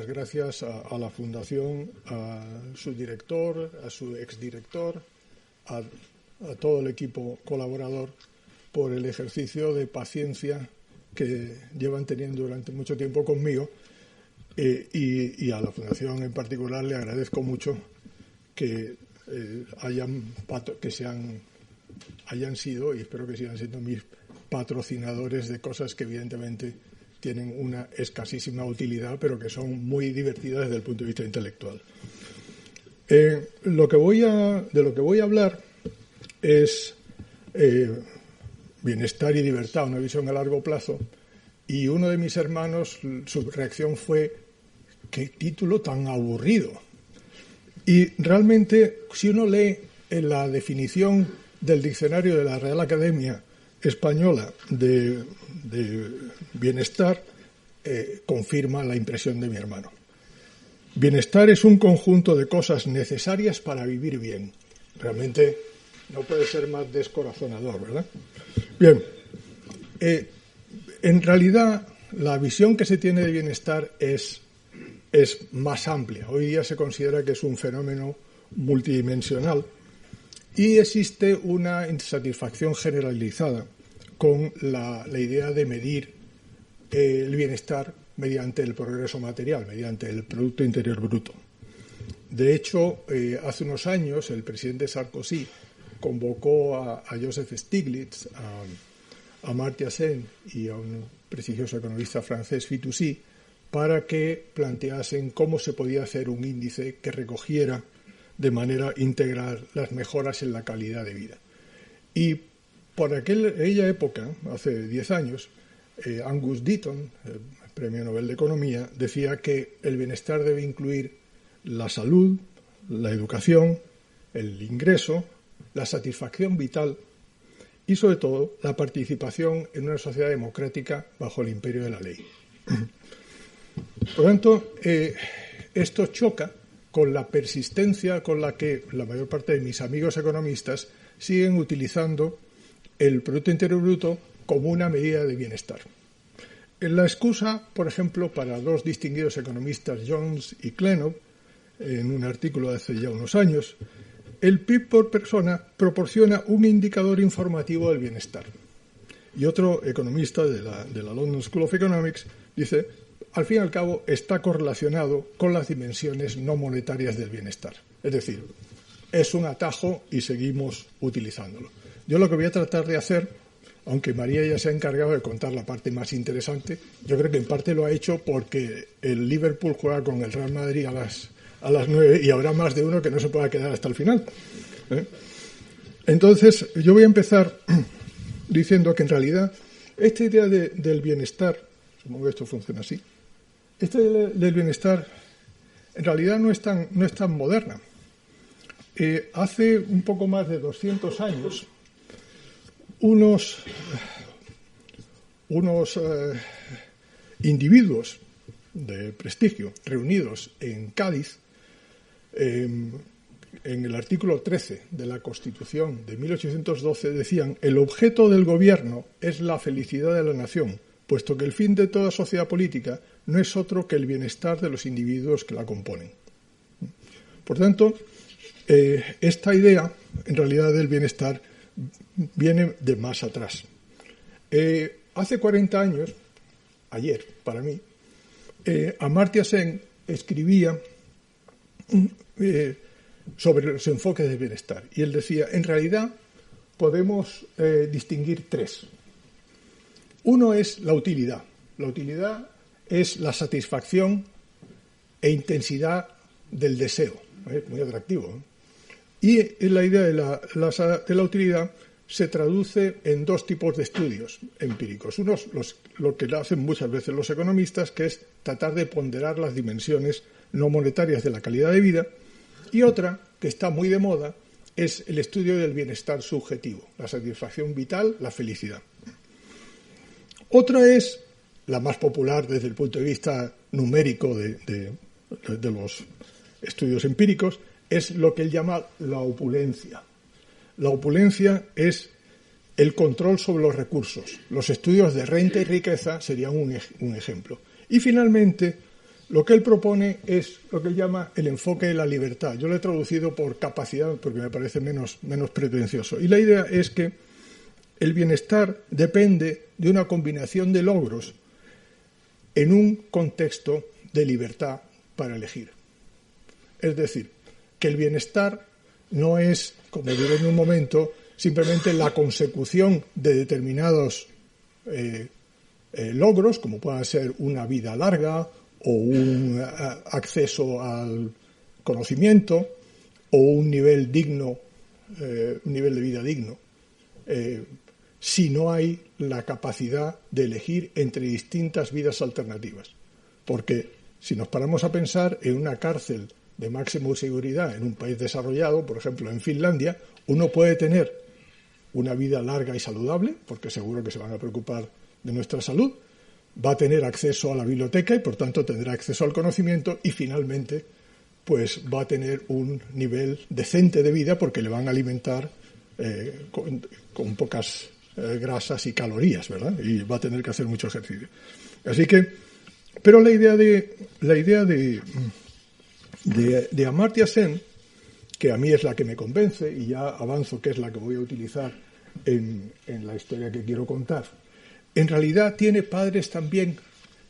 las gracias a la Fundación, a su director, a su exdirector, a todo el equipo colaborador por el ejercicio de paciencia que llevan teniendo durante mucho tiempo conmigo, y a la Fundación en particular le agradezco mucho que hayan sido, y espero que sigan siendo, mis patrocinadores de cosas que evidentemente tienen una escasísima utilidad, pero que son muy divertidas desde el punto de vista intelectual. De lo que voy a hablar es bienestar y libertad, una visión a largo plazo, y uno de mis hermanos, su reacción fue: ¿qué título tan aburrido? Y realmente, si uno lee en la definición del diccionario de la Real Academia Española de bienestar, confirma la impresión de mi hermano. Bienestar es un conjunto de cosas necesarias para vivir bien. Realmente no puede ser más descorazonador, ¿verdad? Bien, en realidad la visión que se tiene de bienestar es más amplia. Hoy día se considera que es un fenómeno multidimensional y existe una insatisfacción generalizada con la idea de medir el bienestar mediante el progreso material, mediante el Producto Interior Bruto. De hecho, hace unos años el presidente Sarkozy convocó a Joseph Stiglitz, a Amartya Sen y a un prestigioso economista francés, Fitoussi, para que planteasen cómo se podía hacer un índice que recogiera de manera integral las mejoras en la calidad de vida. Y por aquella época, hace 10 años, Angus Deaton, el Premio Nobel de Economía, decía que el bienestar debe incluir la salud, la educación, el ingreso, la satisfacción vital y, sobre todo, la participación en una sociedad democrática bajo el imperio de la ley. Por lo tanto, esto choca con la persistencia con la que la mayor parte de mis amigos economistas siguen utilizando el Producto Interior Bruto como una medida de bienestar. La excusa, por ejemplo, para dos distinguidos economistas, Jones y Klenow, en un artículo de hace ya unos años, el PIB por persona proporciona un indicador informativo del bienestar. Y otro economista de la London School of Economics dice: al fin y al cabo está correlacionado con las dimensiones no monetarias del bienestar. Es decir, es un atajo y seguimos utilizándolo. Yo lo que voy a tratar de hacer, aunque María ya se ha encargado de contar la parte más interesante, yo creo que en parte lo ha hecho porque el Liverpool juega con el Real Madrid a las 9 y habrá más de uno que no se pueda quedar hasta el final. Entonces, yo voy a empezar diciendo que en realidad esta idea del bienestar, supongo que esto funciona así, esta idea del bienestar en realidad no es tan moderna. Hace un poco más de 200 años, unos individuos de prestigio reunidos en Cádiz, en el artículo 13 de la Constitución de 1812 decían: el objeto del gobierno es la felicidad de la nación, puesto que el fin de toda sociedad política no es otro que el bienestar de los individuos que la componen. Por tanto, esta idea, en realidad, del bienestar viene de más atrás. Hace 40 años, ayer para mí, Amartya Sen escribía sobre los enfoques del bienestar. Y él decía: en realidad podemos distinguir tres. Uno es la utilidad. La utilidad es la satisfacción e intensidad del deseo. Muy atractivo. Y la idea de la utilidad se traduce en dos tipos de estudios empíricos. Uno es lo que hacen muchas veces los economistas, que es tratar de ponderar las dimensiones no monetarias de la calidad de vida. Y otra, que está muy de moda, es el estudio del bienestar subjetivo, la satisfacción vital, la felicidad. Otra es, la más popular desde el punto de vista numérico de los estudios empíricos, es lo que él llama la opulencia. La opulencia es el control sobre los recursos. Los estudios de renta y riqueza serían un ejemplo. Y finalmente, Lo que él propone es lo que él llama el enfoque de la libertad. Yo lo he traducido por capacidad porque me parece menos pretencioso. Y la idea es que el bienestar depende de una combinación de logros en un contexto de libertad para elegir. Es decir, que el bienestar no es, como diré en un momento, simplemente la consecución de determinados logros, como pueda ser una vida larga o un acceso al conocimiento o un nivel digno, un nivel de vida digno, si no hay la capacidad de elegir entre distintas vidas alternativas. Porque si nos paramos a pensar en una cárcel de máxima seguridad en un país desarrollado, por ejemplo en Finlandia, uno puede tener una vida larga y saludable, porque seguro que se van a preocupar de nuestra salud, va a tener acceso a la biblioteca y por tanto tendrá acceso al conocimiento y finalmente pues va a tener un nivel decente de vida porque le van a alimentar con pocas grasas y calorías, ¿verdad? Y va a tener que hacer mucho ejercicio. Así que, pero la idea de Amartya Sen, que a mí es la que me convence y ya avanzo que es la que voy a utilizar en la historia que quiero contar, en realidad tiene padres también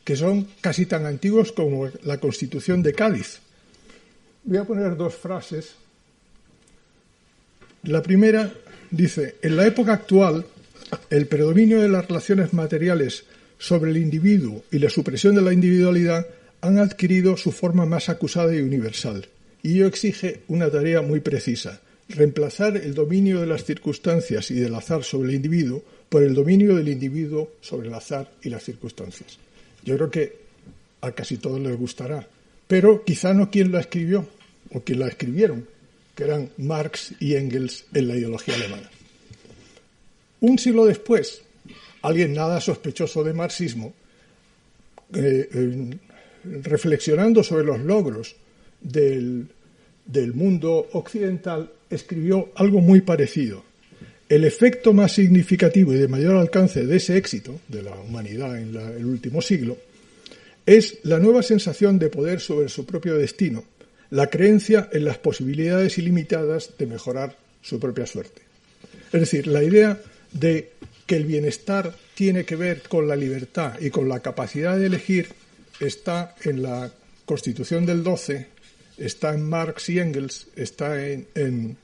que son casi tan antiguos como la Constitución de Cádiz. Voy a poner dos frases. La primera dice: en la época actual, el predominio de las relaciones materiales sobre el individuo y la supresión de la individualidad han adquirido su forma más acusada y universal. Y ello exige una tarea muy precisa: reemplazar el dominio de las circunstancias y del azar sobre el individuo por el dominio del individuo sobre el azar y las circunstancias. Yo creo que a casi todos les gustará, pero quizá no quien la escribió o quien la escribieron, que eran Marx y Engels en la ideología alemana. Un siglo después, alguien nada sospechoso de marxismo, reflexionando sobre los logros del mundo occidental, escribió algo muy parecido. El efecto más significativo y de mayor alcance de ese éxito de la humanidad en el último siglo es la nueva sensación de poder sobre su propio destino, la creencia en las posibilidades ilimitadas de mejorar su propia suerte. Es decir, la idea de que el bienestar tiene que ver con la libertad y con la capacidad de elegir está en la Constitución del 12, está en Marx y Engels, está en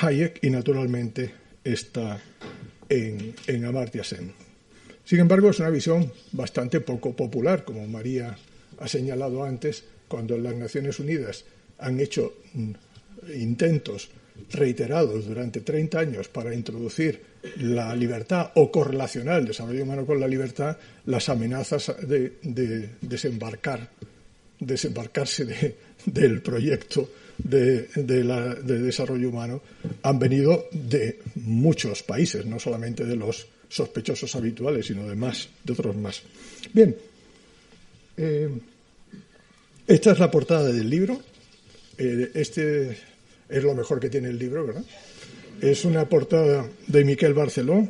Hayek y naturalmente está en Amartya Sen. Sin embargo, es una visión bastante poco popular, como María ha señalado antes, cuando las Naciones Unidas han hecho intentos reiterados durante 30 años para introducir la libertad o correlacionar el desarrollo humano con la libertad, las amenazas de desembarcarse del proyecto de desarrollo humano han venido de muchos países, no solamente de los sospechosos habituales, sino de otros más. Bien, esta es la portada del libro. Este es lo mejor que tiene el libro, ¿verdad? Es una portada de Miquel Barceló,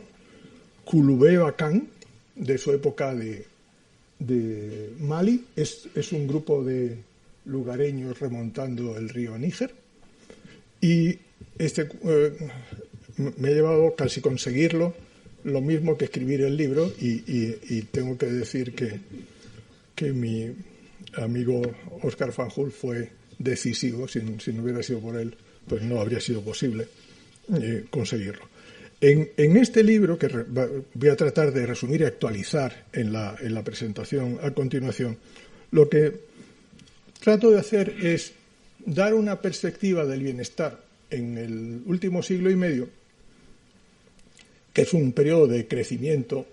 Kulubeva Khan, de su época de Mali. Es un grupo de lugareños remontando el río Níger. Y me ha llevado casi conseguirlo, lo mismo que escribir el libro, y tengo que decir que mi amigo Óscar Fanjul fue decisivo. Si no hubiera sido por él, pues no habría sido posible conseguirlo. En este libro, que voy a tratar de resumir y actualizar en la presentación a continuación, lo que trato de hacer es dar una perspectiva del bienestar en el último siglo y medio, que es un periodo de crecimiento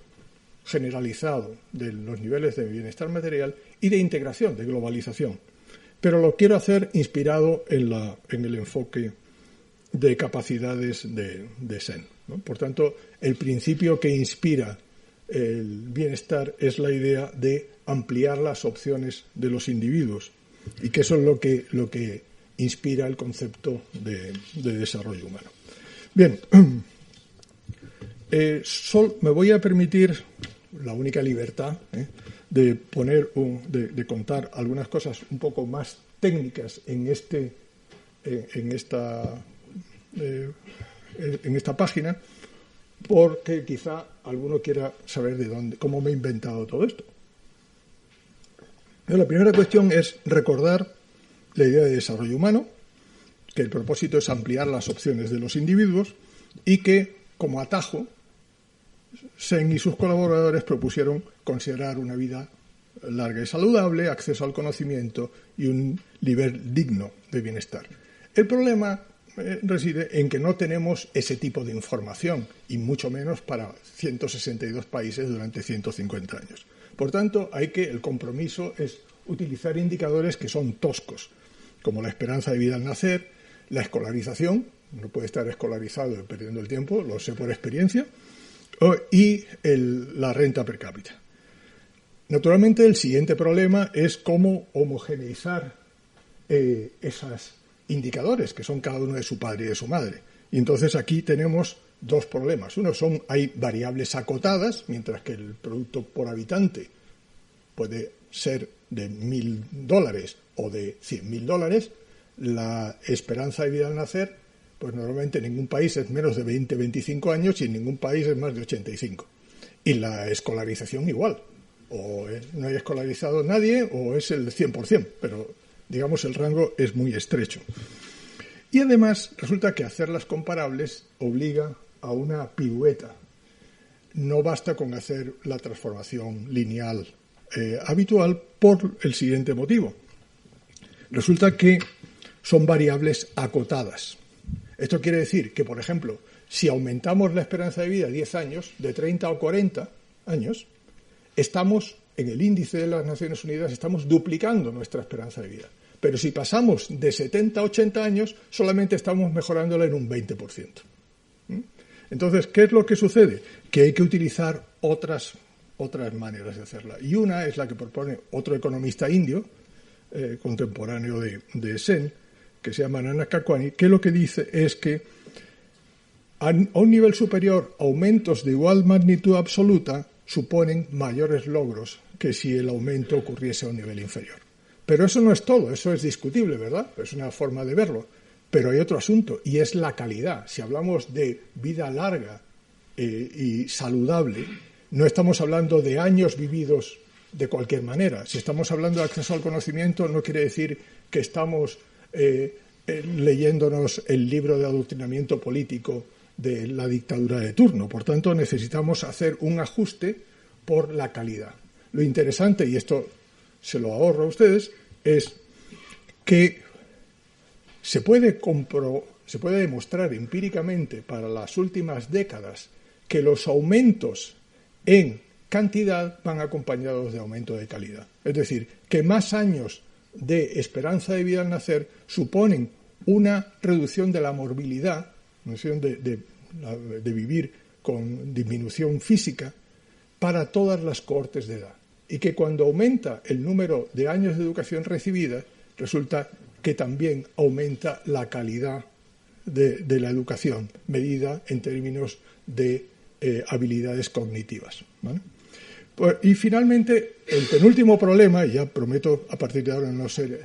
generalizado de los niveles de bienestar material y de integración, de globalización. Pero lo quiero hacer inspirado en el enfoque de capacidades de Sen, ¿no? Por tanto, el principio que inspira el bienestar es la idea de ampliar las opciones de los individuos, y que eso es lo que inspira el concepto de desarrollo humano. Bien, me voy a permitir la única libertad de contar algunas cosas un poco más técnicas en esta página, porque quizá alguno quiera saber cómo me he inventado todo esto. La primera cuestión es recordar la idea de desarrollo humano, que el propósito es ampliar las opciones de los individuos y que, como atajo, Sen y sus colaboradores propusieron considerar una vida larga y saludable, acceso al conocimiento y un nivel digno de bienestar. El problema reside en que no tenemos ese tipo de información, y mucho menos para 162 países durante 150 años. Por tanto, el compromiso es utilizar indicadores que son toscos, como la esperanza de vida al nacer, la escolarización, no puede estar escolarizado y perdiendo el tiempo, lo sé por experiencia, y la renta per cápita. Naturalmente, el siguiente problema es cómo homogeneizar esos indicadores, que son cada uno de su padre y de su madre. Y entonces aquí tenemos dos problemas. Uno hay variables acotadas, mientras que el producto por habitante puede ser de $1.000 o de $100.000, la esperanza de vida al nacer, pues normalmente en ningún país es menos de 20-25 años y en ningún país es más de 85. Y la escolarización igual. O no hay escolarizado nadie o es el 100%, pero digamos el rango es muy estrecho. Y además resulta que hacerlas comparables obliga a una pirueta. No basta con hacer la transformación lineal habitual por el siguiente motivo. Resulta que son variables acotadas. Esto quiere decir que, por ejemplo, si aumentamos la esperanza de vida 10 años, de 30 o 40 años, estamos, en el índice de las Naciones Unidas, estamos duplicando nuestra esperanza de vida. Pero si pasamos de 70 a 80 años, solamente estamos mejorándola en un 20%. Entonces, ¿qué es lo que sucede? Que hay que utilizar otras maneras de hacerla. Y una es la que propone otro economista indio, contemporáneo de Sen, que se llama Nana Kakwani, que lo que dice es que a un nivel superior, aumentos de igual magnitud absoluta suponen mayores logros que si el aumento ocurriese a un nivel inferior. Pero eso no es todo, eso es discutible, ¿verdad? Es una forma de verlo. Pero hay otro asunto, y es la calidad. Si hablamos de vida larga y saludable, no estamos hablando de años vividos de cualquier manera. Si estamos hablando de acceso al conocimiento, no quiere decir que estamos leyéndonos el libro de adoctrinamiento político de la dictadura de turno. Por tanto, necesitamos hacer un ajuste por la calidad. Lo interesante, y esto se lo ahorro a ustedes, es que se puede demostrar empíricamente para las últimas décadas que los aumentos en cantidad van acompañados de aumento de calidad. Es decir, que más años de esperanza de vida al nacer suponen una reducción de la morbilidad, de vivir con disminución física para todas las cohortes de edad. Y que cuando aumenta el número de años de educación recibida, resulta que también aumenta la calidad de la educación, medida en términos de habilidades cognitivas, ¿vale? Pues, y finalmente, el penúltimo problema, y ya prometo a partir de ahora no ser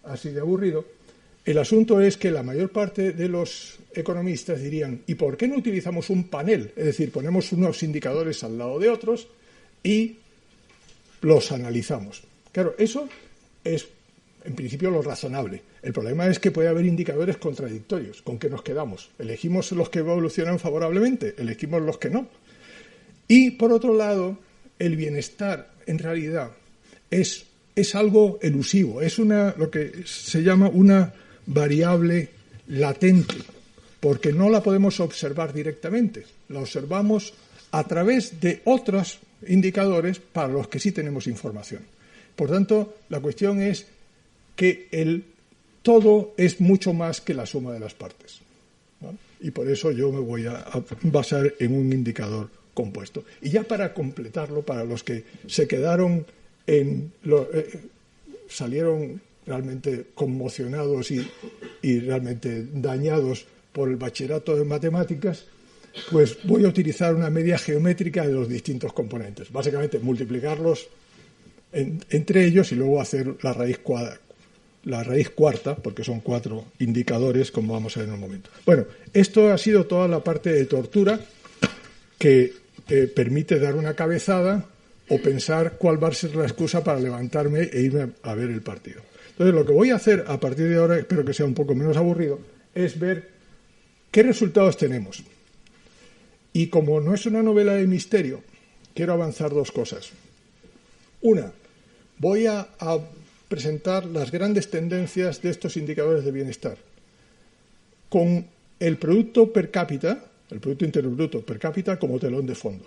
así de aburrido, el asunto es que la mayor parte de los economistas dirían, ¿y por qué no utilizamos un panel? Es decir, ponemos unos indicadores al lado de otros y los analizamos. Claro, eso es en principio lo razonable. El problema es que puede haber indicadores contradictorios. ¿Con qué nos quedamos? ¿Elegimos los que evolucionan favorablemente? ¿Elegimos los que no? Y, por otro lado, el bienestar, en realidad, es algo elusivo. Es lo que se llama una variable latente, porque no la podemos observar directamente. La observamos a través de otros indicadores para los que sí tenemos información. Por tanto, la cuestión es que el todo es mucho más que la suma de las partes, ¿vale? Y por eso yo me voy a basar en un indicador compuesto. Y ya para completarlo, para los que se quedaron salieron realmente conmocionados y realmente dañados por el bachillerato de matemáticas, pues voy a utilizar una media geométrica de los distintos componentes. Básicamente multiplicarlos entre ellos y luego hacer la raíz cuarta, porque son 4 indicadores, como vamos a ver en un momento. Bueno, esto ha sido toda la parte de tortura que permite dar una cabezada o pensar cuál va a ser la excusa para levantarme e irme a ver el partido. Entonces, lo que voy a hacer a partir de ahora, espero que sea un poco menos aburrido, es ver qué resultados tenemos. Y como no es una novela de misterio, quiero avanzar 2 cosas. Una, voy a presentar las grandes tendencias de estos indicadores de bienestar con el producto per cápita, el Producto Interior Bruto per cápita como telón de fondo.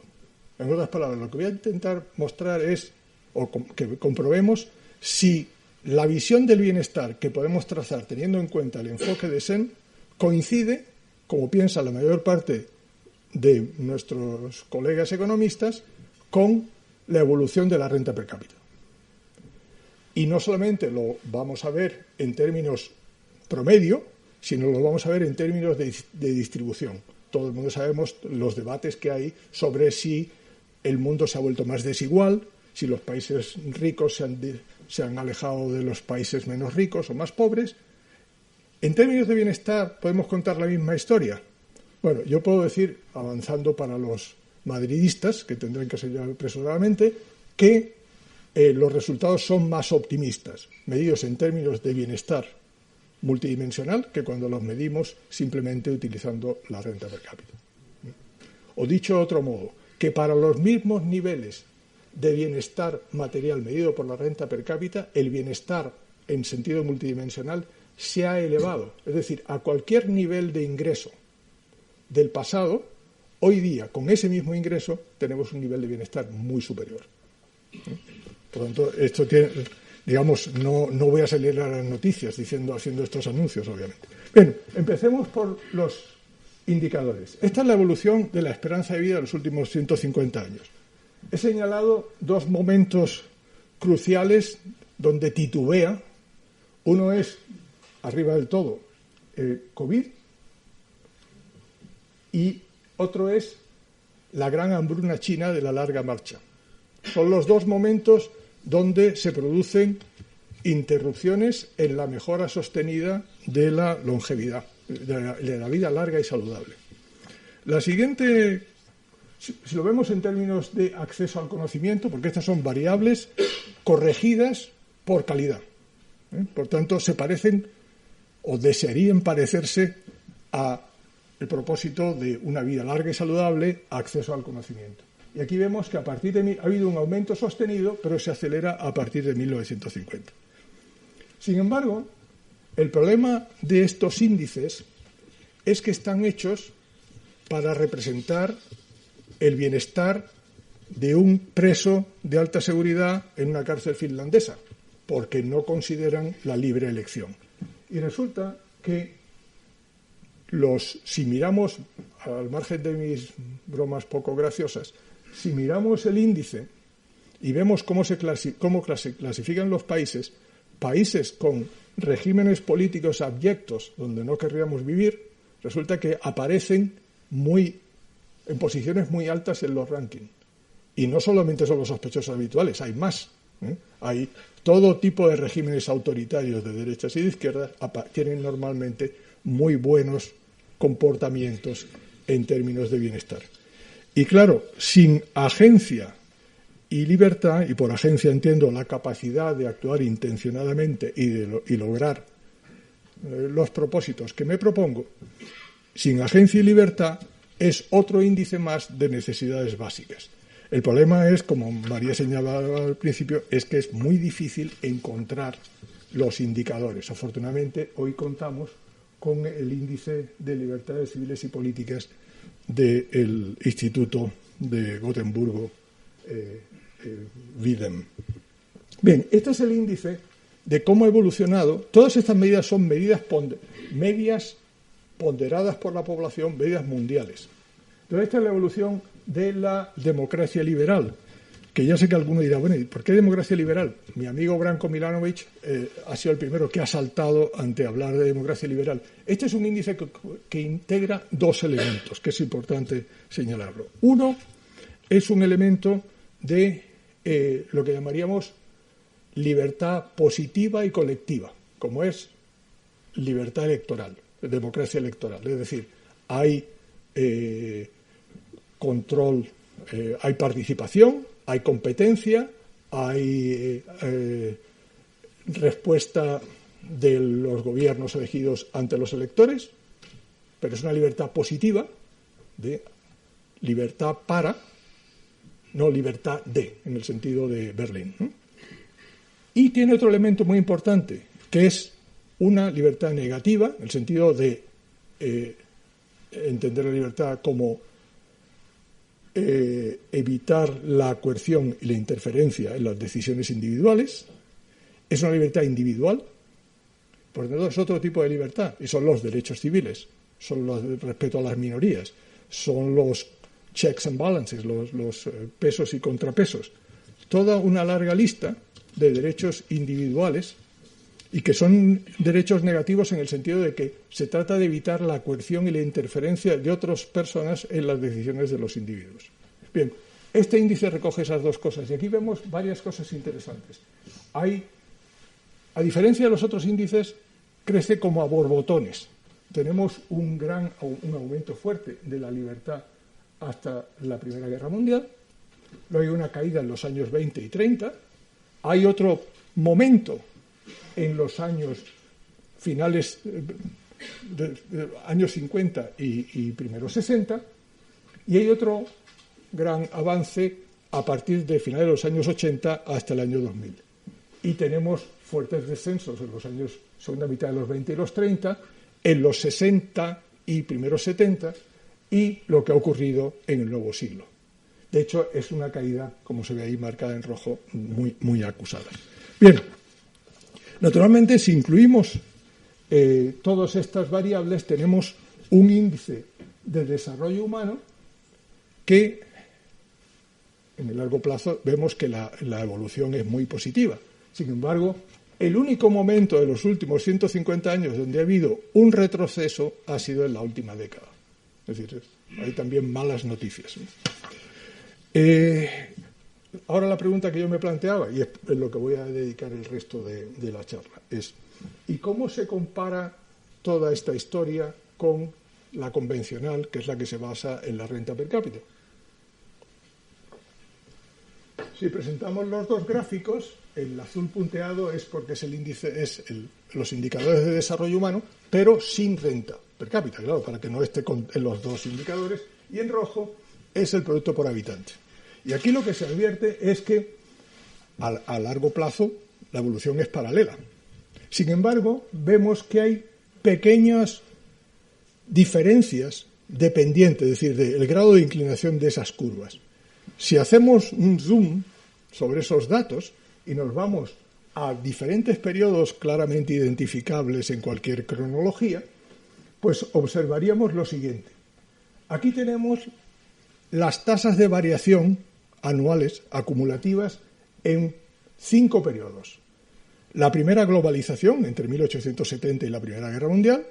En otras palabras, lo que voy a intentar mostrar es, o que comprobemos, si la visión del bienestar que podemos trazar teniendo en cuenta el enfoque de Sen coincide, como piensa la mayor parte de nuestros colegas economistas, con la evolución de la renta per cápita. Y no solamente lo vamos a ver en términos promedio, sino lo vamos a ver en términos de distribución. Todo el mundo sabemos los debates que hay sobre si el mundo se ha vuelto más desigual, si los países ricos se han alejado de los países menos ricos o más pobres. En términos de bienestar, ¿podemos contar la misma historia? Bueno, yo puedo decir, avanzando para los madridistas, que tendrán que ser ya apresuradamente, que los resultados son más optimistas, medidos en términos de bienestar multidimensional, que cuando los medimos simplemente utilizando la renta per cápita. O dicho de otro modo, que para los mismos niveles de bienestar material medido por la renta per cápita, el bienestar en sentido multidimensional se ha elevado. Es decir, a cualquier nivel de ingreso del pasado, hoy día, con ese mismo ingreso, tenemos un nivel de bienestar muy superior. Por lo tanto, esto tiene, digamos, no voy a salir a las noticias haciendo estos anuncios, obviamente. Bien, empecemos por los indicadores. Esta es la evolución de la esperanza de vida de los últimos 150 años. He señalado 2 momentos cruciales donde titubea. Uno es, arriba del todo, COVID, y otro es la gran hambruna china de la larga marcha. Son los 2 momentos donde se producen interrupciones en la mejora sostenida de la longevidad, de la vida larga y saludable. La siguiente, si lo vemos en términos de acceso al conocimiento, porque estas son variables corregidas por calidad. Por tanto, se parecen o desearían parecerse a el propósito de una vida larga y saludable, acceso al conocimiento. Y aquí vemos que ha habido un aumento sostenido, pero se acelera a partir de 1950. Sin embargo, el problema de estos índices es que están hechos para representar el bienestar de un preso de alta seguridad en una cárcel finlandesa, porque no consideran la libre elección. Y resulta que si miramos, al margen de mis bromas poco graciosas, si miramos el índice y vemos cómo clasifican los países con regímenes políticos abyectos donde no querríamos vivir, resulta que aparecen en posiciones muy altas en los rankings. Y no solamente son los sospechosos habituales, hay más. Hay todo tipo de regímenes autoritarios de derechas y de izquierdas tienen normalmente muy buenos comportamientos en términos de bienestar. Y claro, sin agencia y libertad, y por agencia entiendo la capacidad de actuar intencionadamente y lograr los propósitos que me propongo, sin agencia y libertad es otro índice más de necesidades básicas. El problema es, como María señalaba al principio, es que es muy difícil encontrar los indicadores. Afortunadamente, hoy contamos con el índice de libertades civiles y políticas del Instituto de Gotemburgo, Widem. Bien, este es el índice de cómo ha evolucionado. Todas estas medidas son medidas ponderadas por la población, medidas mundiales. Entonces, esta es la evolución de la democracia liberal. que ya sé que alguno dirá, bueno, ¿y por qué democracia liberal? Mi amigo Branko Milanovic ha sido el primero que ha saltado ante hablar de democracia liberal. Este es un índice que integra dos elementos, que es importante señalarlo. Uno es un elemento de lo que llamaríamos libertad positiva y colectiva, como es libertad electoral, democracia electoral. Es decir, hay control, hay participación, hay competencia, hay respuesta de los gobiernos elegidos ante los electores, pero es una libertad positiva, de libertad para, no libertad de, en el sentido de Berlín, ¿no? Y tiene otro elemento muy importante, que es una libertad negativa, en el sentido de entender la libertad como evitar la coerción y la interferencia en las decisiones individuales. Es una libertad individual, por lo tanto es otro tipo de libertad, y son los derechos civiles, son los de respeto a las minorías, son los checks and balances, los pesos y contrapesos, toda una larga lista de derechos individuales, y que son derechos negativos en el sentido de que se trata de evitar la coerción y la interferencia de otras personas en las decisiones de los individuos. Bien, este índice recoge esas dos cosas, y aquí vemos varias cosas interesantes. A diferencia de los otros índices, crece como a borbotones. Tenemos un aumento fuerte de la libertad hasta la Primera Guerra Mundial, luego hay una caída en los años 20 y 30, hay otro momento en los años finales de años 50 y primeros 60, y hay otro gran avance a partir de finales de los años 80 hasta el año 2000. Y tenemos fuertes descensos en los años segunda mitad de los 20 y los 30, en los 60 y primeros 70, y lo que ha ocurrido en el nuevo siglo. De hecho, es una caída, como se ve ahí marcada en rojo, muy, muy acusada. Bien, naturalmente, si incluimos todas estas variables, tenemos un índice de desarrollo humano que, en el largo plazo, vemos que la evolución es muy positiva. Sin embargo, el único momento de los últimos 150 años donde ha habido un retroceso ha sido en la última década. Es decir, hay también malas noticias. Ahora la pregunta que yo me planteaba, y es lo que voy a dedicar el resto de la charla, es ¿y cómo se compara toda esta historia con la convencional, que es la que se basa en la renta per cápita? Si presentamos los dos gráficos, el azul punteado es porque es el índice, los indicadores de desarrollo humano, pero sin renta per cápita, claro, para que no esté en los dos indicadores, y en rojo es el producto por habitante. Y aquí lo que se advierte es que a largo plazo la evolución es paralela. Sin embargo, vemos que hay pequeñas diferencias dependientes, es decir, del grado de inclinación de esas curvas. Si hacemos un zoom sobre esos datos y nos vamos a diferentes periodos claramente identificables en cualquier cronología, pues observaríamos lo siguiente. Aquí tenemos las tasas de variación anuales acumulativas en 5 periodos. La primera globalización, entre 1870 y la Primera Guerra Mundial,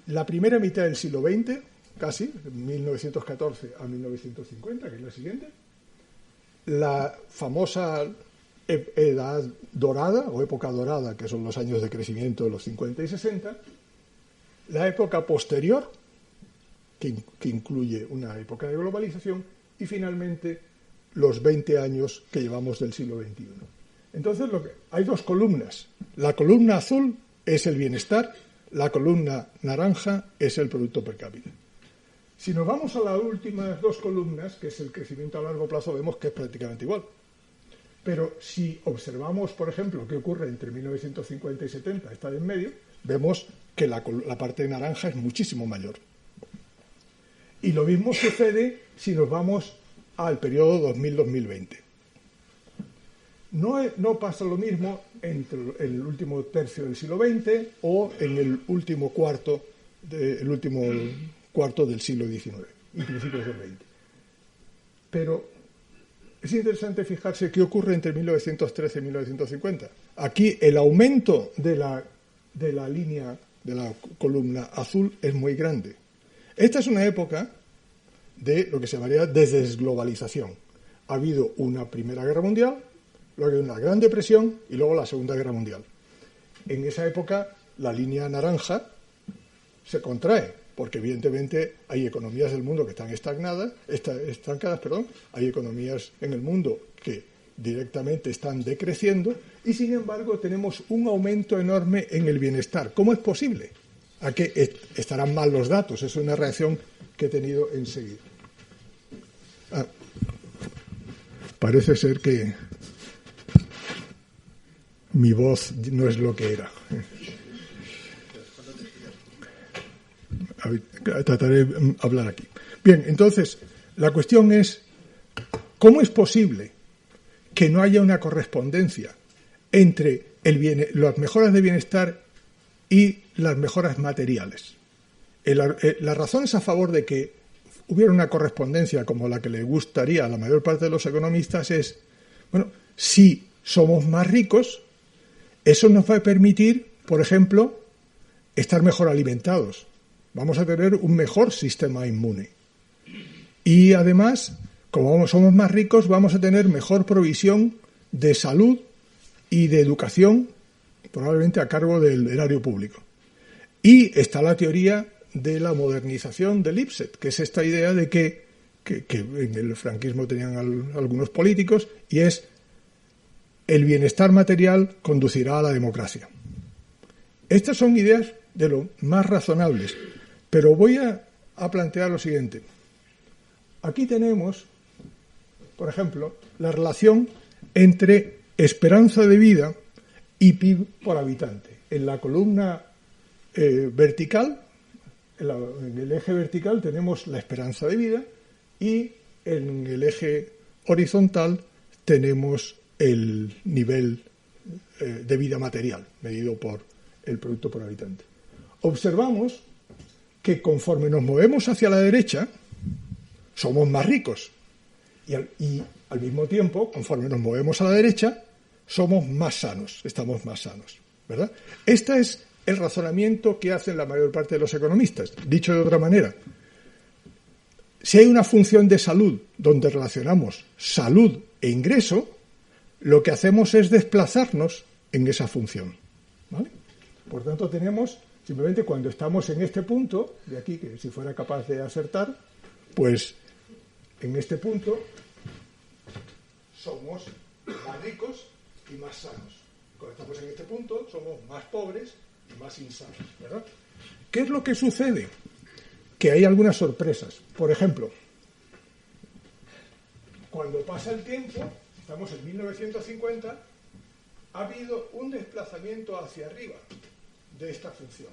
la primera mitad del siglo XX, casi, 1914 a 1950, que es la siguiente, la famosa edad dorada o época dorada, que son los años de crecimiento de los 50 y 60, la época posterior, que incluye una época de globalización, y finalmente los 20 años que llevamos del siglo XXI. Entonces hay dos columnas. La columna azul es el bienestar, la columna naranja es el producto per cápita. Si nos vamos a las últimas dos columnas, que es el crecimiento a largo plazo, vemos que es prácticamente igual. Pero si observamos, por ejemplo, qué ocurre entre 1950 y 70, está en medio, vemos que la parte naranja es muchísimo mayor. Y lo mismo sucede si nos vamos al periodo 2000-2020. No pasa lo mismo entre el último tercio del siglo XX o en el último cuarto del siglo XIX y principios del XX. Pero es interesante fijarse qué ocurre entre 1913 y 1950. Aquí el aumento de la línea, de la columna azul, es muy grande. Esta es una época de lo que se llamaría desglobalización. Ha habido una Primera Guerra Mundial, luego una Gran Depresión y luego la Segunda Guerra Mundial. En esa época la línea naranja se contrae, porque evidentemente hay economías del mundo que están estancadas, hay economías en el mundo que directamente están decreciendo y sin embargo tenemos un aumento enorme en el bienestar. ¿Cómo es posible? ¿A qué estarán mal los datos? Es una reacción que he tenido enseguida. Parece ser que mi voz no es lo que era. Trataré de hablar aquí. Bien, entonces, la cuestión es, ¿cómo es posible que no haya una correspondencia entre las mejoras de bienestar y las mejoras materiales? Las razones a favor de que hubiera una correspondencia como la que le gustaría a la mayor parte de los economistas es, bueno, si somos más ricos, eso nos va a permitir, por ejemplo, estar mejor alimentados. Vamos a tener un mejor sistema inmune. Y además, como somos más ricos, vamos a tener mejor provisión de salud y de educación, probablemente a cargo del erario público. Y está la teoría de la modernización de Lipset, que es esta idea de que en el franquismo tenían algunos políticos, y es el bienestar material conducirá a la democracia. Estas son ideas de lo más razonables, pero voy a plantear lo siguiente. Aquí tenemos, por ejemplo, la relación entre esperanza de vida y PIB por habitante. En la columna vertical, en el eje vertical tenemos la esperanza de vida y en el eje horizontal tenemos el nivel de vida material medido por el producto por habitante. Observamos que conforme nos movemos hacia la derecha somos más ricos y al mismo tiempo, conforme nos movemos a la derecha, somos más sanos, estamos más sanos, ¿verdad? Este es el razonamiento que hacen la mayor parte de los economistas. Dicho de otra manera, si hay una función de salud donde relacionamos salud e ingreso, lo que hacemos es desplazarnos en esa función, ¿vale? Por tanto, tenemos, simplemente cuando estamos en este punto, de aquí, que si fuera capaz de acertar, pues en este punto somos más ricos y más sanos. Cuando estamos en este punto somos más pobres y más insanos, ¿verdad? ¿Qué es lo que sucede? Que hay algunas sorpresas. Por ejemplo, cuando pasa el tiempo, estamos en 1950, ha habido un desplazamiento hacia arriba de esta función.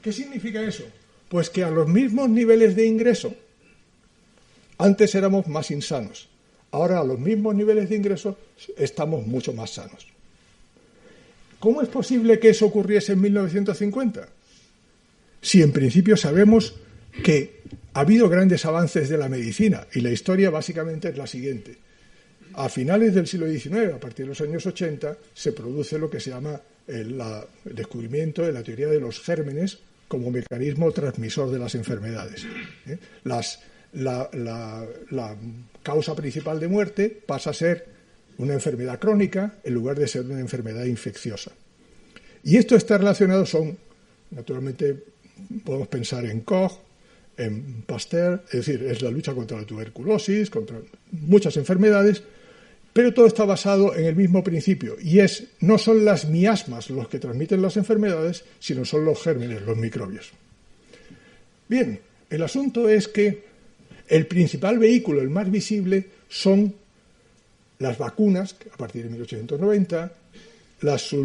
¿Qué significa eso? Pues que a los mismos niveles de ingreso, antes éramos más insanos, ahora a los mismos niveles de ingreso estamos mucho más sanos. ¿Cómo es posible que eso ocurriese en 1950? Si en principio sabemos que ha habido grandes avances de la medicina y la historia básicamente es la siguiente. A finales del siglo XIX, a partir de los años 80, se produce lo que se llama el descubrimiento de la teoría de los gérmenes como mecanismo transmisor de las enfermedades. La causa principal de muerte pasa a ser una enfermedad crónica en lugar de ser una enfermedad infecciosa. Y esto está relacionado, naturalmente, podemos pensar en Koch, en Pasteur, es decir, es la lucha contra la tuberculosis, contra muchas enfermedades, pero todo está basado en el mismo principio, y no son las miasmas los que transmiten las enfermedades, sino son los gérmenes, los microbios. Bien, el asunto es que el principal vehículo, el más visible, son las vacunas, a partir de 1890, las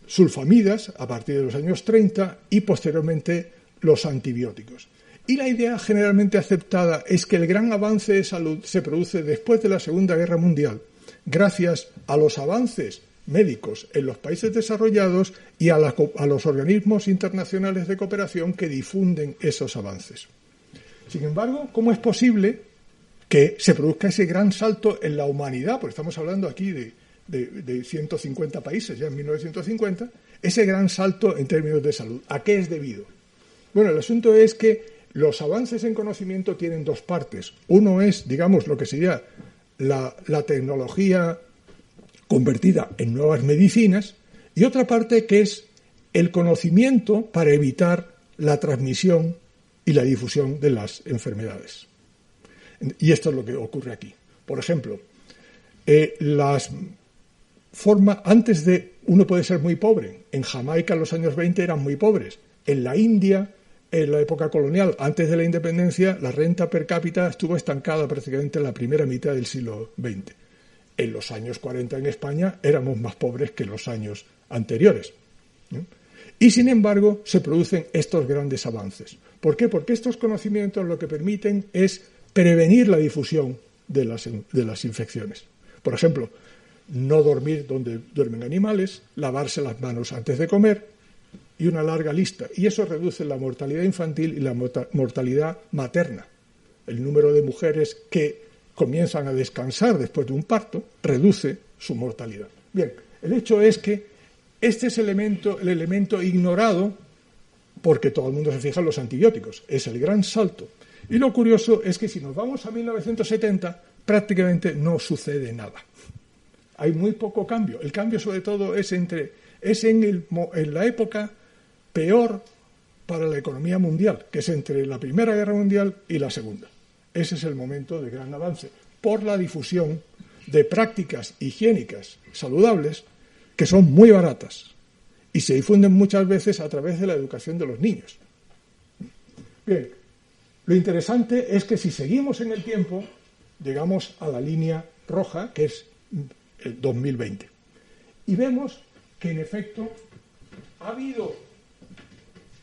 sulfamidas, a partir de los años 30, y posteriormente los antibióticos. Y la idea generalmente aceptada es que el gran avance de salud se produce después de la Segunda Guerra Mundial, gracias a los avances médicos en los países desarrollados y a los organismos internacionales de cooperación que difunden esos avances. Sin embargo, ¿cómo es posible que se produzca ese gran salto en la humanidad, porque estamos hablando aquí de 150 países, ya en 1950, ese gran salto en términos de salud. ¿A qué es debido? Bueno, el asunto es que los avances en conocimiento tienen dos partes. Uno es, digamos, lo que sería la tecnología convertida en nuevas medicinas, y otra parte que es el conocimiento para evitar la transmisión y la difusión de las enfermedades. Y esto es lo que ocurre aquí. Por ejemplo, antes de uno puede ser muy pobre. En Jamaica en los años 20 eran muy pobres. En la India, en la época colonial, antes de la independencia, la renta per cápita estuvo estancada prácticamente en la primera mitad del siglo XX. En los años 40 en España éramos más pobres que los años anteriores. Y sin embargo se producen estos grandes avances. ¿Por qué? Porque estos conocimientos lo que permiten es prevenir la difusión de las infecciones. Por ejemplo, no dormir donde duermen animales, lavarse las manos antes de comer y una larga lista. Y eso reduce la mortalidad infantil y la mortalidad materna. El número de mujeres que comienzan a descansar después de un parto reduce su mortalidad. Bien, el hecho es que este es el elemento ignorado porque todo el mundo se fija en los antibióticos. Es el gran salto. Y lo curioso es que si nos vamos a 1970, prácticamente no sucede nada. Hay muy poco cambio. El cambio, sobre todo, es en la época peor para la economía mundial, que es entre la Primera Guerra Mundial y la Segunda. Ese es el momento de gran avance, por la difusión de prácticas higiénicas saludables que son muy baratas y se difunden muchas veces a través de la educación de los niños. Bien, lo interesante es que si seguimos en el tiempo, llegamos a la línea roja, que es el 2020. Y vemos que, en efecto, ha habido,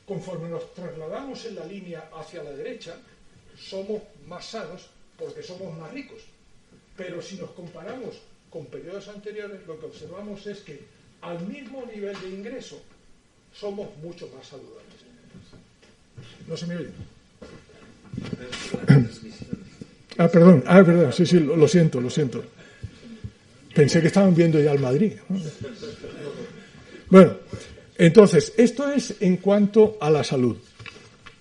conforme nos trasladamos en la línea hacia la derecha, somos más sanos porque somos más ricos. Pero si nos comparamos con periodos anteriores, lo que observamos es que al mismo nivel de ingreso somos mucho más saludables. ¿No se me oye? Perdón, verdad, sí, lo siento. Pensé que estaban viendo ya al Madrid, ¿no? Bueno, entonces, esto es en cuanto a la salud.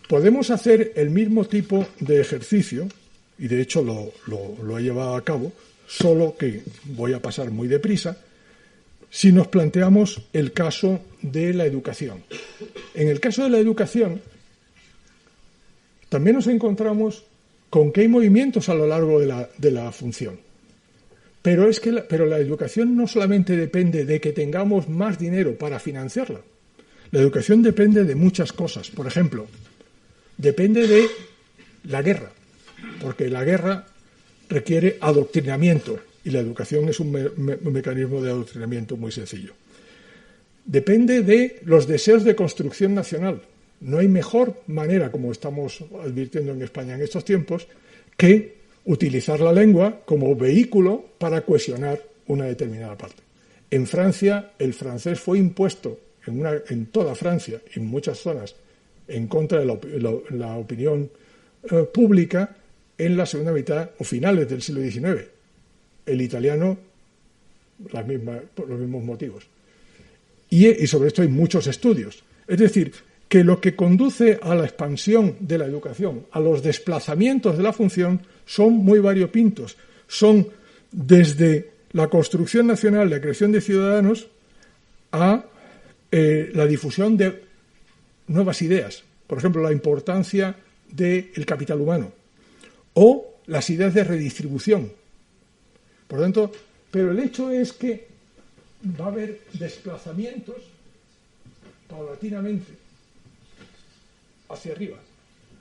Podemos hacer el mismo tipo de ejercicio, y de hecho lo he llevado a cabo, solo que voy a pasar muy deprisa, si nos planteamos el caso de la educación. En el caso de la educación, también nos encontramos con que hay movimientos a lo largo de la función. Pero la educación no solamente depende de que tengamos más dinero para financiarla. La educación depende de muchas cosas. Por ejemplo, depende de la guerra, porque la guerra requiere adoctrinamiento y la educación es un mecanismo de adoctrinamiento muy sencillo. Depende de los deseos de construcción nacional. No hay mejor manera, como estamos advirtiendo en España en estos tiempos, que utilizar la lengua como vehículo para cohesionar una determinada parte. En Francia, el francés fue impuesto en toda Francia y en muchas zonas en contra de la opinión pública en la segunda mitad o finales del siglo XIX. El italiano, por los mismos motivos. Y sobre esto hay muchos estudios. Es decir, que lo que conduce a la expansión de la educación, a los desplazamientos de la función, son muy variopintos. Son desde la construcción nacional, la creación de ciudadanos, a la difusión de nuevas ideas. Por ejemplo, la importancia del capital humano o las ideas de redistribución. Por lo tanto, pero el hecho es que va a haber desplazamientos paulatinamente hacia arriba.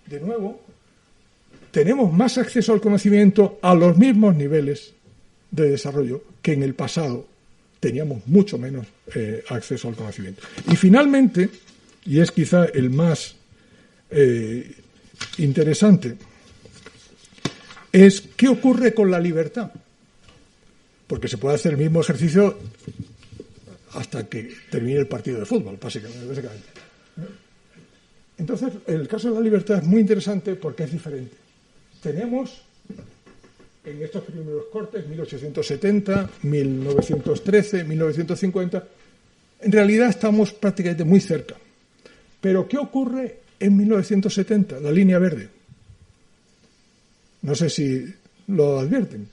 De nuevo, tenemos más acceso al conocimiento a los mismos niveles de desarrollo que en el pasado teníamos mucho menos acceso al conocimiento. Y finalmente, y es quizá el más interesante, es qué ocurre con la libertad. Porque se puede hacer el mismo ejercicio hasta que termine el partido de fútbol, básicamente. Entonces, el caso de la libertad es muy interesante porque es diferente. Tenemos en estos primeros cortes, 1870, 1913, 1950, en realidad estamos prácticamente muy cerca. Pero ¿qué ocurre en 1970? La línea verde. No sé si lo advierten.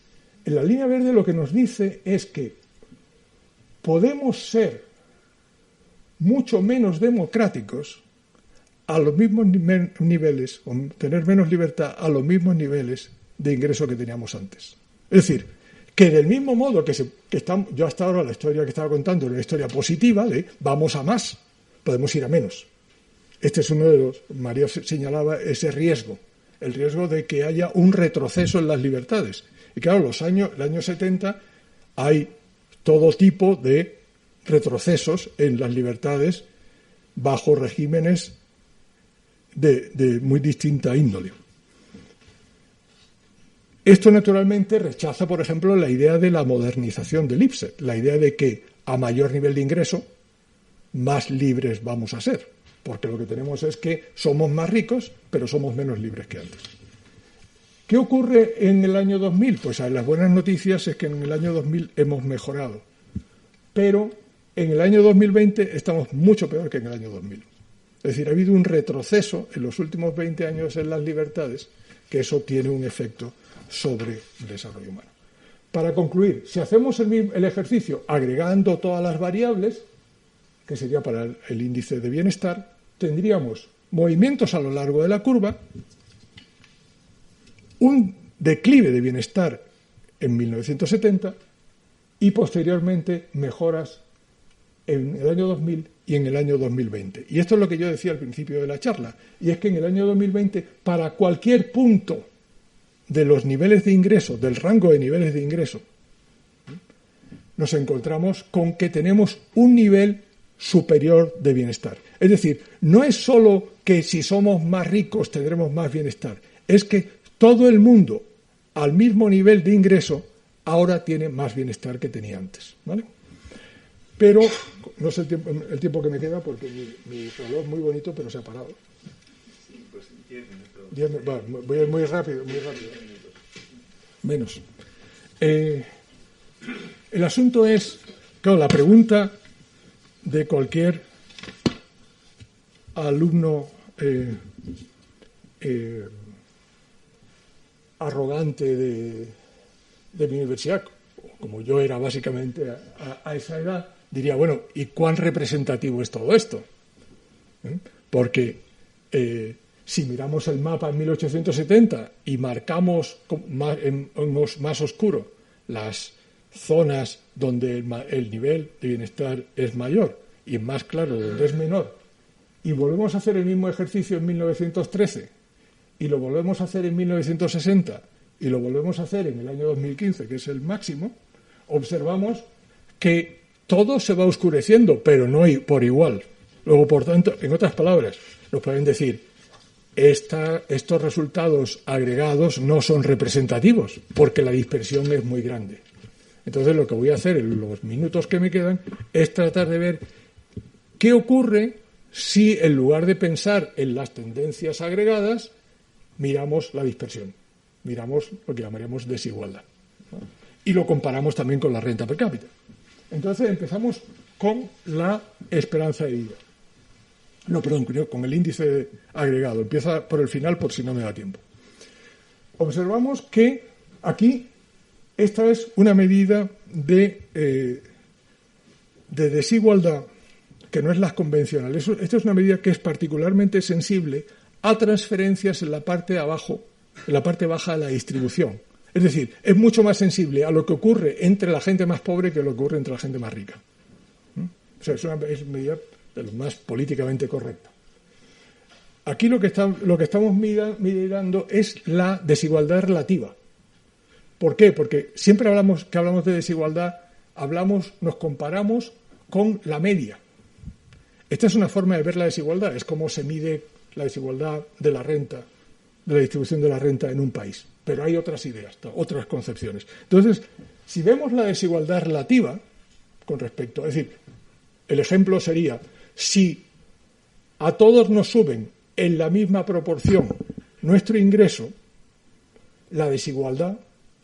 En la línea verde lo que nos dice es que podemos ser mucho menos democráticos a los mismos niveles, o tener menos libertad a los mismos niveles de ingreso que teníamos antes. Es decir, que del mismo modo que estamos, yo hasta ahora la historia que estaba contando era una historia positiva de vamos a más, podemos ir a menos. Este es uno de los, María señalaba ese riesgo, el riesgo de que haya un retroceso en las libertades. Y claro, el año 70 hay todo tipo de retrocesos en las libertades bajo regímenes de muy distinta índole. Esto naturalmente rechaza, por ejemplo, la idea de la modernización del IPSET, la idea de que a mayor nivel de ingreso más libres vamos a ser, porque lo que tenemos es que somos más ricos, pero somos menos libres que antes. ¿Qué ocurre en el año 2000? Pues las buenas noticias es que en el año 2000 hemos mejorado, pero en el año 2020 estamos mucho peor que en el año 2000. Es decir, ha habido un retroceso en los últimos 20 años en las libertades, que eso tiene un efecto sobre el desarrollo humano. Para concluir, si hacemos el ejercicio agregando todas las variables, que sería para el índice de bienestar, tendríamos movimientos a lo largo de la curva, un declive de bienestar en 1970 y posteriormente mejoras en el año 2000 y en el año 2020. Y esto es lo que yo decía al principio de la charla, y es que en el año 2020, para cualquier punto de los niveles de ingreso, del rango de niveles de ingreso, nos encontramos con que tenemos un nivel superior de bienestar. Es decir, no es solo que si somos más ricos tendremos más bienestar, es que todo el mundo al mismo nivel de ingreso ahora tiene más bienestar que tenía antes, ¿vale? Pero no sé el tiempo que me queda porque mi reloj es muy bonito, pero se ha parado. Sí, pues 10 minutos. Voy a ir muy rápido. Menos. El asunto es, claro, la pregunta de cualquier alumno arrogante de mi universidad, como yo era básicamente a esa edad, diría, bueno, ¿y cuán representativo es todo esto? Porque si miramos el mapa en 1870 y marcamos en más oscuro las zonas donde el nivel de bienestar es mayor y en más claro donde es menor, y volvemos a hacer el mismo ejercicio en 1913 y lo volvemos a hacer en 1960 y lo volvemos a hacer en el año 2015, que es el máximo, observamos que todo se va oscureciendo, pero no por igual. Luego, por tanto, en otras palabras, nos pueden decir, estos resultados agregados no son representativos, porque la dispersión es muy grande. Entonces, lo que voy a hacer en los minutos que me quedan es tratar de ver qué ocurre si, en lugar de pensar en las tendencias agregadas, miramos la dispersión, miramos lo que llamaríamos desigualdad, ¿no? Y lo comparamos también con la renta per cápita. Entonces empezamos con la esperanza de vida. No, perdón, con el índice agregado. Empieza por el final por si no me da tiempo. Observamos que aquí esta es una medida de desigualdad que no es la convencional. Esta es una medida que es particularmente sensible a transferencias en la parte de abajo, en la parte baja de la distribución. Es decir, es mucho más sensible a lo que ocurre entre la gente más pobre que lo que ocurre entre la gente más rica. O sea, es una medida de lo más políticamente correcta. Aquí lo que estamos mirando es la desigualdad relativa. ¿Por qué? Porque siempre que hablamos de desigualdad, nos comparamos con la media. Esta es una forma de ver la desigualdad, es como se mide la desigualdad de la renta, de la distribución de la renta en un país. Pero hay otras ideas, otras concepciones. Entonces, si vemos la desigualdad relativa con respecto, es decir, el ejemplo sería, si a todos nos suben en la misma proporción nuestro ingreso, la desigualdad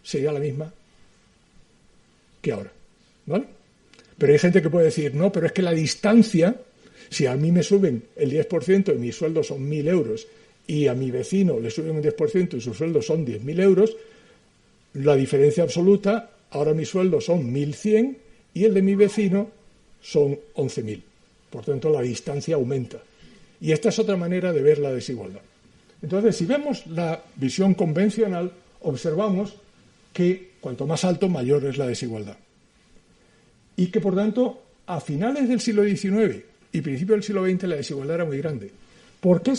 sería la misma que ahora, ¿vale? Pero hay gente que puede decir, no, pero es que la distancia, si a mí me suben el 10% y mi sueldo son 1.000 euros y a mi vecino le suben un 10% y su sueldo son 10.000 euros, la diferencia absoluta, ahora mi sueldo son 1.100 y el de mi vecino son 11.000. Por tanto, la distancia aumenta. Y esta es otra manera de ver la desigualdad. Entonces, si vemos la visión convencional, observamos que cuanto más alto, mayor es la desigualdad. Y que, por tanto, a finales del siglo XIX y principios del siglo XX la desigualdad era muy grande. ¿Por qué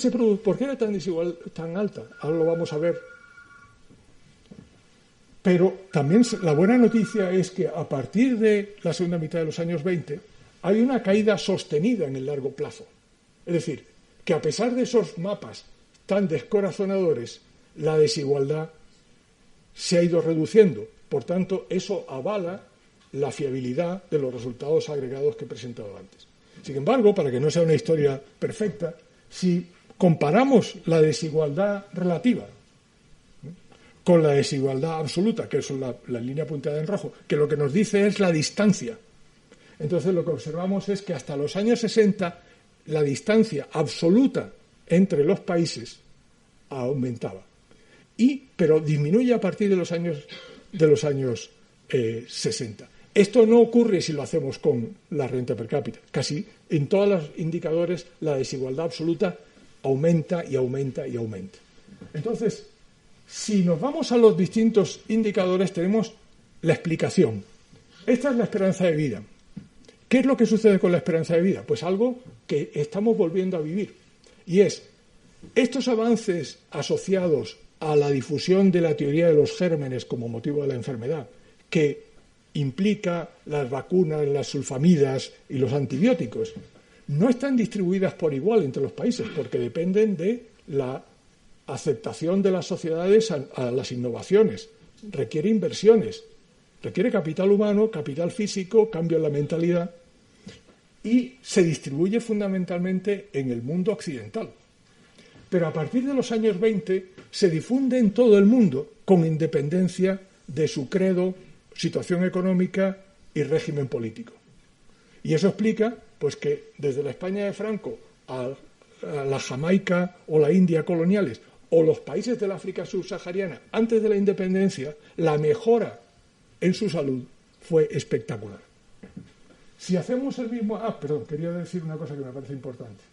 era tan alta? Ahora lo vamos a ver. Pero también la buena noticia es que a partir de la segunda mitad de los años 20 hay una caída sostenida en el largo plazo. Es decir, que a pesar de esos mapas tan descorazonadores, la desigualdad se ha ido reduciendo. Por tanto, eso avala la fiabilidad de los resultados agregados que he presentado antes. Sin embargo, para que no sea una historia perfecta, si comparamos la desigualdad relativa con la desigualdad absoluta, que es la línea punteada en rojo, que lo que nos dice es la distancia, entonces lo que observamos es que hasta los años 60 la distancia absoluta entre los países aumentaba, pero disminuye a partir de los años 60. Esto no ocurre si lo hacemos con la renta per cápita. Casi en todos los indicadores la desigualdad absoluta aumenta y aumenta y aumenta. Entonces, si nos vamos a los distintos indicadores, tenemos la explicación. Esta es la esperanza de vida. ¿Qué es lo que sucede con la esperanza de vida? Pues algo que estamos volviendo a vivir. Y es, estos avances asociados a la difusión de la teoría de los gérmenes como motivo de la enfermedad, que implica las vacunas, las sulfamidas y los antibióticos, no están distribuidas por igual entre los países, porque dependen de la aceptación de las sociedades a las innovaciones. Requiere inversiones, requiere capital humano, capital físico, cambio en la mentalidad, y se distribuye fundamentalmente en el mundo occidental. Pero a partir de los años 20 se difunde en todo el mundo con independencia de su credo, situación económica y régimen político. Y eso explica pues, que desde la España de Franco a la Jamaica o la India coloniales o los países del África subsahariana antes de la independencia, la mejora en su salud fue espectacular. Si hacemos el mismo... quería decir una cosa que me parece importante.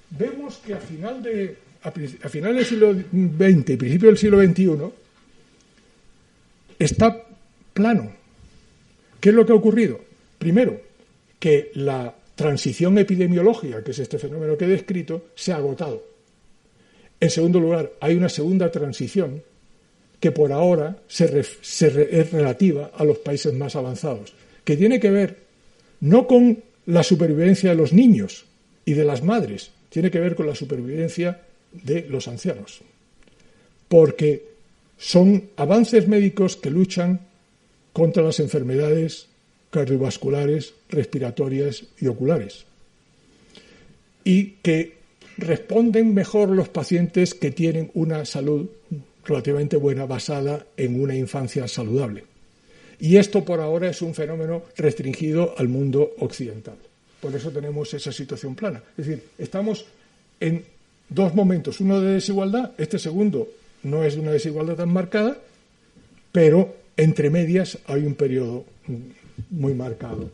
Vemos que a final del siglo XX y principio del siglo XXI está plano. ¿Qué es lo que ha ocurrido? Primero, que la transición epidemiológica, que es este fenómeno que he descrito, se ha agotado. En segundo lugar, hay una segunda transición que por ahora es relativa a los países más avanzados, que tiene que ver no con la supervivencia de los niños y de las madres, tiene que ver con la supervivencia de los ancianos, porque son avances médicos que luchan contra las enfermedades cardiovasculares, respiratorias y oculares, y que responden mejor los pacientes que tienen una salud relativamente buena basada en una infancia saludable. Y esto por ahora es un fenómeno restringido al mundo occidental. Por eso tenemos esa situación plana. Es decir, estamos en dos momentos, uno de desigualdad, este segundo no es de una desigualdad tan marcada, pero entre medias hay un periodo muy marcado.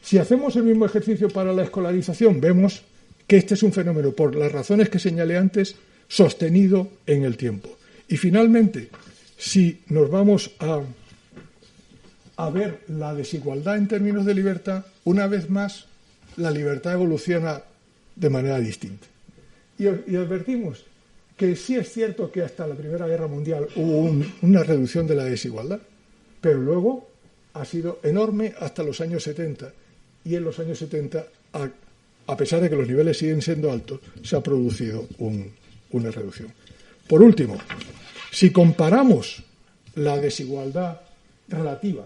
Si hacemos el mismo ejercicio para la escolarización, vemos que este es un fenómeno, por las razones que señalé antes, sostenido en el tiempo. Y finalmente, si nos vamos a ver la desigualdad en términos de libertad, una vez más, la libertad evoluciona de manera distinta. Y advertimos que sí es cierto que hasta la Primera Guerra Mundial hubo una reducción de la desigualdad, pero luego ha sido enorme hasta los años 70, y en los años 70, a pesar de que los niveles siguen siendo altos, se ha producido una reducción. Por último, si comparamos la desigualdad relativa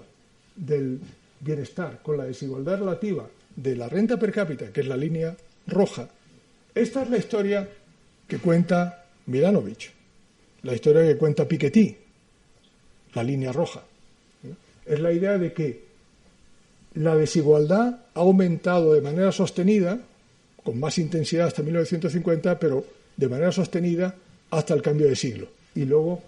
del bienestar con la desigualdad relativa de la renta per cápita, que es la línea roja, esta es la historia que cuenta Milanovic, la historia que cuenta Piketty, la línea roja. Es la idea de que la desigualdad ha aumentado de manera sostenida, con más intensidad hasta 1950, pero de manera sostenida hasta el cambio de siglo. Y luego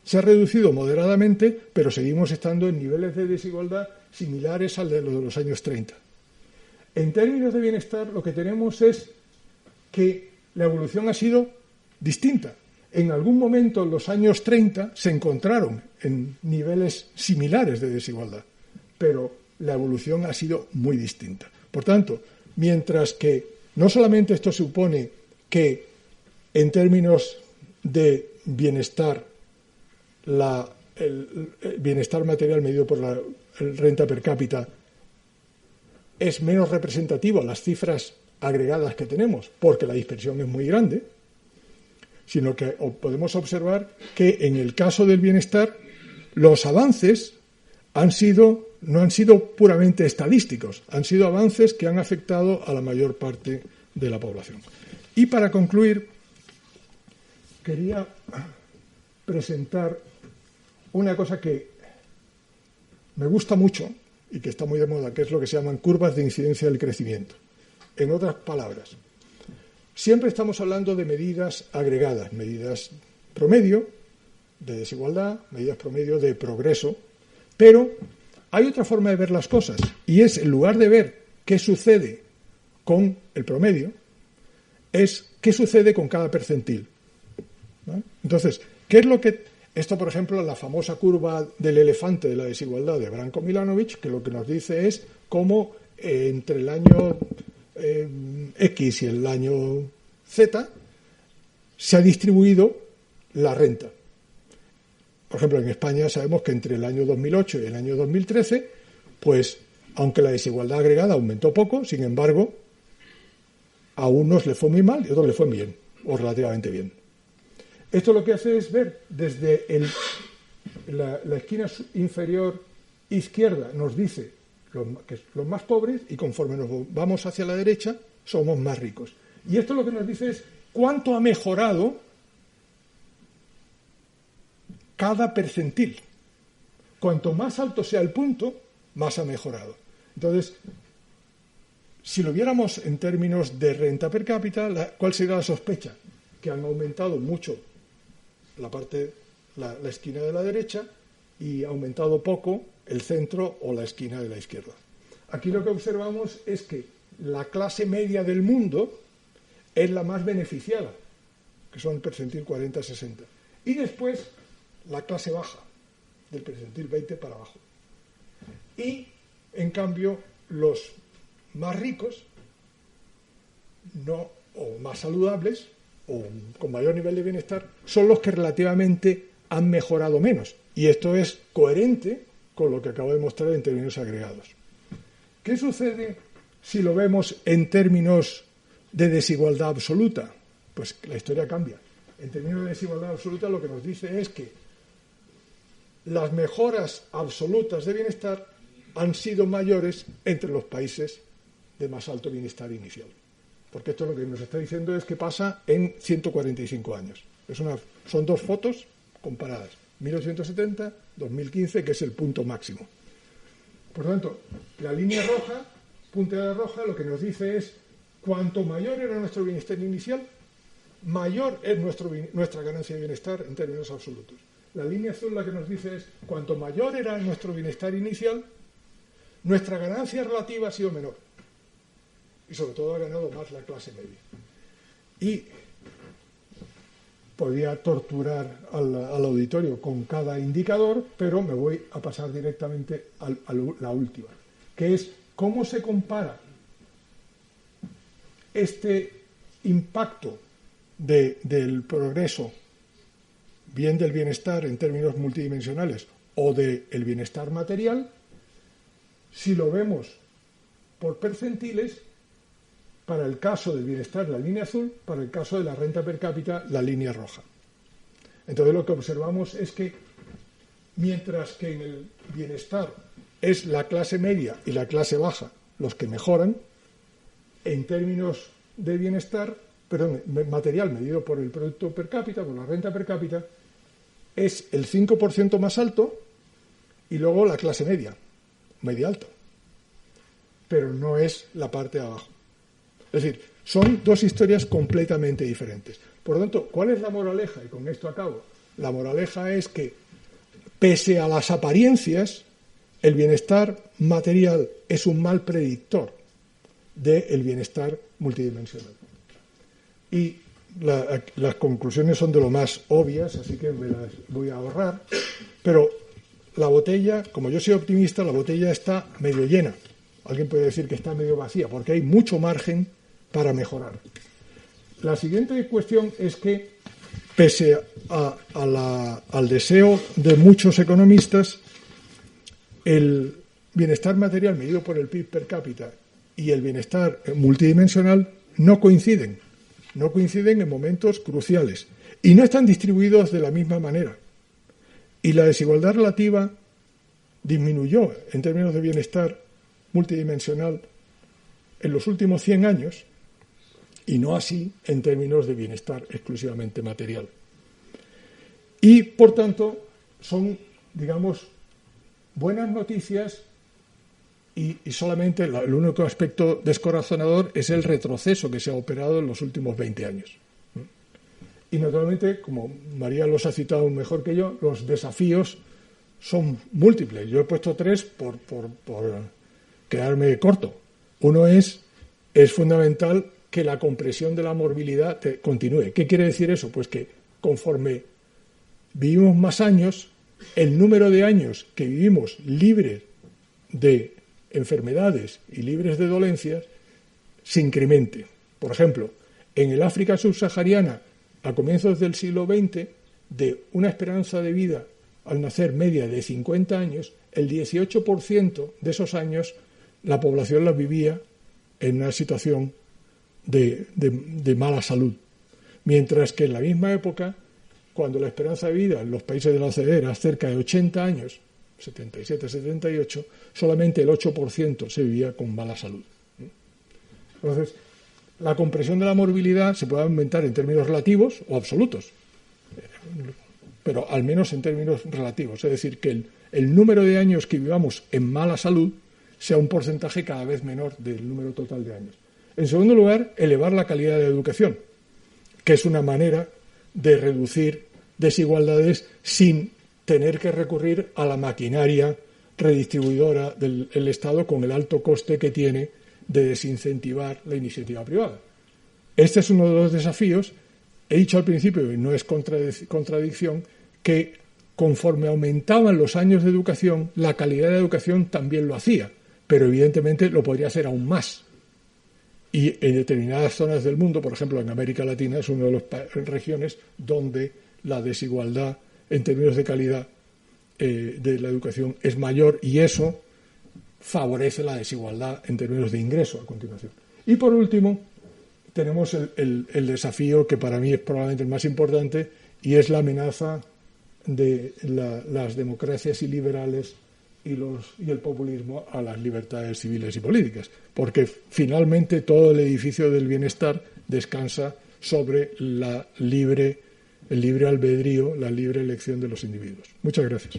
se ha reducido moderadamente, pero seguimos estando en niveles de desigualdad similares al de los años 30. En términos de bienestar, lo que tenemos es que la evolución ha sido distinta. En algún momento, en los años 30, se encontraron en niveles similares de desigualdad, pero la evolución ha sido muy distinta. Por tanto, mientras que no solamente esto supone que en términos de bienestar, el bienestar material medido por la renta per cápita es menos representativo a las cifras agregadas que tenemos, porque la dispersión es muy grande, sino que podemos observar que en el caso del bienestar los avances no han sido puramente estadísticos, han sido avances que han afectado a la mayor parte de la población. Y para concluir, quería presentar una cosa que me gusta mucho y que está muy de moda, que es lo que se llaman curvas de incidencia del crecimiento. En otras palabras, siempre estamos hablando de medidas agregadas, medidas promedio de desigualdad, medidas promedio de progreso, pero hay otra forma de ver las cosas, y es, en lugar de ver qué sucede con el promedio, es qué sucede con cada percentil. ¿Vale? Entonces, ¿qué es lo que... Esto, por ejemplo, la famosa curva del elefante de la desigualdad de Branko-Milanovic, que lo que nos dice es cómo entre el año X y el año Z se ha distribuido la renta. Por ejemplo, en España sabemos que entre el año 2008 y el año 2013, pues, aunque la desigualdad agregada aumentó poco, sin embargo, a unos le fue muy mal y a otros le fue bien, o relativamente bien. Esto lo que hace es ver desde la esquina inferior izquierda, nos dice que los más pobres, y conforme nos vamos hacia la derecha, somos más ricos. Y esto lo que nos dice es cuánto ha mejorado cada percentil. Cuanto más alto sea el punto, más ha mejorado. Entonces, si lo viéramos en términos de renta per cápita, ¿cuál sería la sospecha? Que han aumentado mucho la esquina de la derecha y ha aumentado poco el centro o la esquina de la izquierda. Aquí lo que observamos es que la clase media del mundo es la más beneficiada, que son el percentil 40-60. Y después la clase baja, del percentil 20 para abajo. Y, en cambio, los más ricos, o más saludables, o con mayor nivel de bienestar, son los que relativamente han mejorado menos. Y esto es coherente con lo que acabo de mostrar en términos agregados. ¿Qué sucede si lo vemos en términos de desigualdad absoluta? Pues la historia cambia. En términos de desigualdad absoluta lo que nos dice es que las mejoras absolutas de bienestar han sido mayores entre los países de más alto bienestar inicial. Porque esto lo que nos está diciendo es que pasa en 145 años. Son dos fotos comparadas, 1870, 2015, que es el punto máximo. Por lo tanto, la línea roja, punteada roja, lo que nos dice es cuanto mayor era nuestro bienestar inicial, mayor es nuestra ganancia de bienestar en términos absolutos. La línea azul lo que nos dice es cuanto mayor era nuestro bienestar inicial, nuestra ganancia relativa ha sido menor. Y sobre todo ha ganado más la clase media. Y podría torturar al auditorio con cada indicador, pero me voy a pasar directamente a la última, que es cómo se compara este impacto del progreso, bien del bienestar en términos multidimensionales o del bienestar material, si lo vemos por percentiles. Para el caso del bienestar, la línea azul; para el caso de la renta per cápita, la línea roja. Entonces lo que observamos es que mientras que en el bienestar es la clase media y la clase baja los que mejoran, en términos de bienestar, material medido por el producto per cápita, por la renta per cápita, es el 5% más alto y luego la clase media, media alta, pero no es la parte de abajo. Es decir, son dos historias completamente diferentes. Por lo tanto, ¿cuál es la moraleja? Y con esto acabo. La moraleja es que, pese a las apariencias, el bienestar material es un mal predictor del bienestar multidimensional. Y las conclusiones son de lo más obvias, así que me las voy a ahorrar, pero la botella, como yo soy optimista, la botella está medio llena. Alguien puede decir que está medio vacía, porque hay mucho margen para mejorar. La siguiente cuestión es que, pese al deseo de muchos economistas, el bienestar material medido por el PIB per cápita y el bienestar multidimensional no coinciden en momentos cruciales y no están distribuidos de la misma manera. Y la desigualdad relativa disminuyó en términos de bienestar multidimensional en los últimos 100 años y no así en términos de bienestar exclusivamente material. Y, por tanto, son, digamos, buenas noticias y solamente el único aspecto descorazonador es el retroceso que se ha operado en los últimos 20 años. Y, naturalmente, como María los ha citado mejor que yo, los desafíos son múltiples. Yo he puesto 3 por quedarme corto. Uno es fundamental que la compresión de la morbilidad continúe. ¿Qué quiere decir eso? Pues que conforme vivimos más años, el número de años que vivimos libres de enfermedades y libres de dolencias se incremente. Por ejemplo, en el África subsahariana, a comienzos del siglo XX, de una esperanza de vida al nacer media de 50 años, el 18% de esos años la población la vivía en una situación de mala salud. Mientras que en la misma época, cuando la esperanza de vida en los países de la OCDE era cerca de 80 años, 77, 78, solamente el 8% se vivía con mala salud. Entonces, la compresión de la morbilidad se puede aumentar en términos relativos o absolutos, pero al menos en términos relativos. Es decir, que el número de años que vivamos en mala salud sea un porcentaje cada vez menor del número total de años. En segundo lugar, elevar la calidad de la educación, que es una manera de reducir desigualdades sin tener que recurrir a la maquinaria redistribuidora del Estado con el alto coste que tiene de desincentivar la iniciativa privada. Este es uno de los desafíos. He dicho al principio, y no es contradicción, que conforme aumentaban los años de educación, la calidad de la educación también lo hacía, pero evidentemente lo podría hacer aún más. Y en determinadas zonas del mundo, por ejemplo en América Latina, es una de las regiones donde la desigualdad en términos de calidad de la educación es mayor y eso favorece la desigualdad en términos de ingreso a continuación. Y por último, tenemos el desafío que para mí es probablemente el más importante y es la amenaza de las democracias iliberales y el populismo a las libertades civiles y políticas, porque finalmente todo el edificio del bienestar descansa sobre el libre albedrío, la libre elección de los individuos. Muchas gracias.